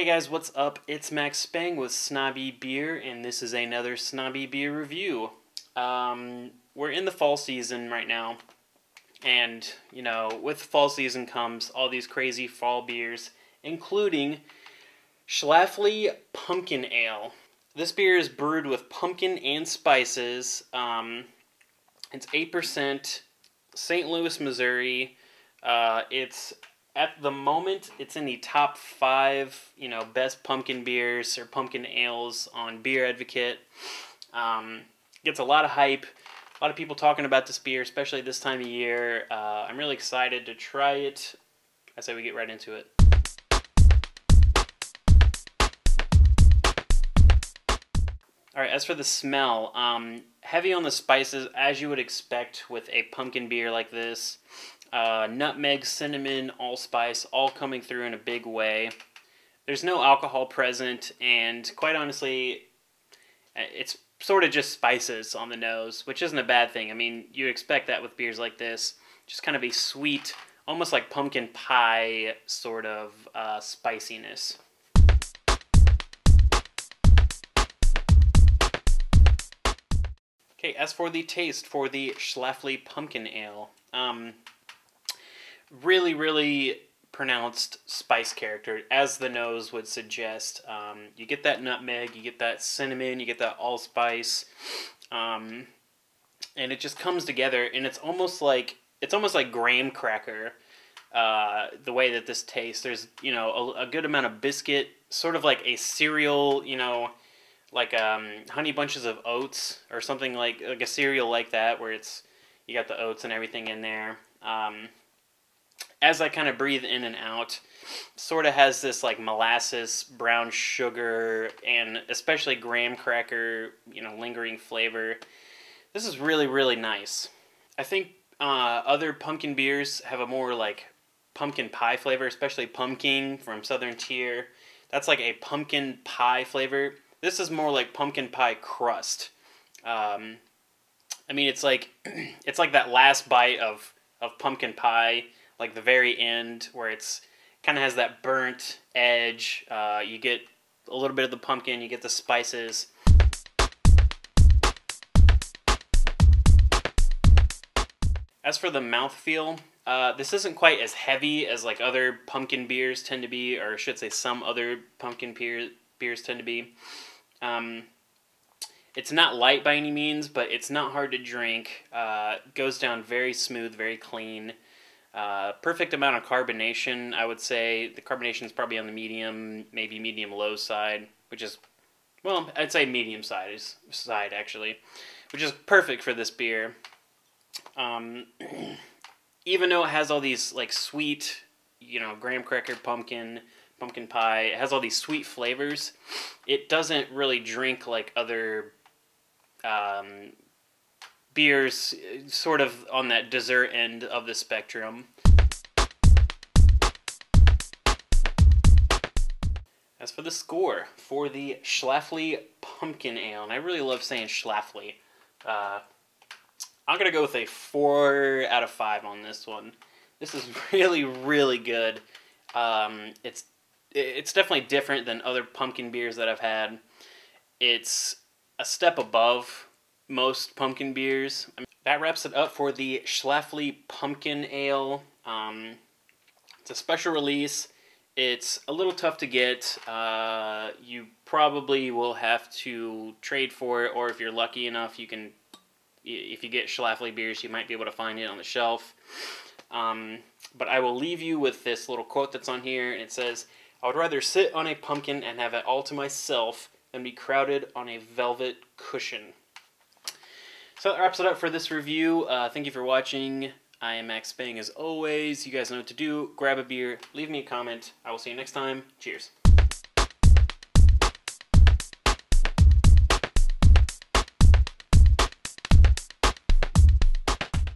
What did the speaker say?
Hey guys, what's up? It's Max Spang with Snobby Beer, and this is another Snobby Beer review. We're in the fall season right now, and, you know, with fall season comes all these crazy fall beers, including Schlafly Pumpkin Ale. This beer is brewed with pumpkin and spices. It's 8%, St. Louis, Missouri. At the moment, it's in the top 5, best pumpkin beers or pumpkin ales on Beer Advocate. Gets a lot of hype, a lot of people talking about this beer, especially this time of year. I'm really excited to try it. I say we get right into it. All right, as for the smell, heavy on the spices, as you would expect with a pumpkin beer like this. Nutmeg, cinnamon, allspice, all coming through in a big way. There's no alcohol present, and quite honestly, it's sort of just spices on the nose, which isn't a bad thing. I mean, you expect that with beers like this. Just kind of a sweet, almost like pumpkin pie sort of spiciness. Okay, as for the taste for the Schlafly Pumpkin Ale, really pronounced spice character, as the nose would suggest. You get that nutmeg, you get that cinnamon, you get that allspice, and it just comes together, and it's almost like graham cracker. The way that this tastes, there's a good amount of biscuit, sort of like a cereal, like Honey Bunches of Oats or something like a cereal like that, where you got the oats and everything in there. As I kind of breathe in and out, sort of has this like molasses, brown sugar, and especially graham cracker, lingering flavor. This is really nice. I think other pumpkin beers have a more like pumpkin pie flavor, especially Pumpkin from Southern Tier. That's like a pumpkin pie flavor. This is more like pumpkin pie crust. I mean, it's like that last bite of pumpkin pie, like the very end, where it's kind of has that burnt edge. You get a little bit of the pumpkin, you get the spices. As for the mouthfeel, this isn't quite as heavy as like other pumpkin beers tend to be, or I should say some other pumpkin beers tend to be. It's not light by any means, but it's not hard to drink. Goes down very smooth, very clean. Perfect amount of carbonation, I would say. The carbonation is probably on the medium, maybe medium-low side, which is, well, I'd say medium side actually, which is perfect for this beer. Even though it has all these like sweet, graham cracker, pumpkin pie, it has all these sweet flavors, it doesn't really drink like other beers, sort of on that dessert end of the spectrum. As for the score for the Schlafly Pumpkin Ale, and I really love saying Schlafly, I'm going to go with a 4 out of 5 on this one. This is really good. It's definitely different than other pumpkin beers that I've had. It's a step above most pumpkin beers. That wraps it up for the Schlafly Pumpkin Ale. It's a special release. It's a little tough to get. You probably will have to trade for it, or if you're lucky enough, if you get Schlafly beers, you might be able to find it on the shelf. But I will leave you with this little quote that's on here, and it says, "I would rather sit on a pumpkin and have it all to myself than be crowded on a velvet cushion." So that wraps it up for this review. Thank you for watching. I am Max Spang as always. You guys know what to do. Grab a beer, leave me a comment. I will see you next time. Cheers.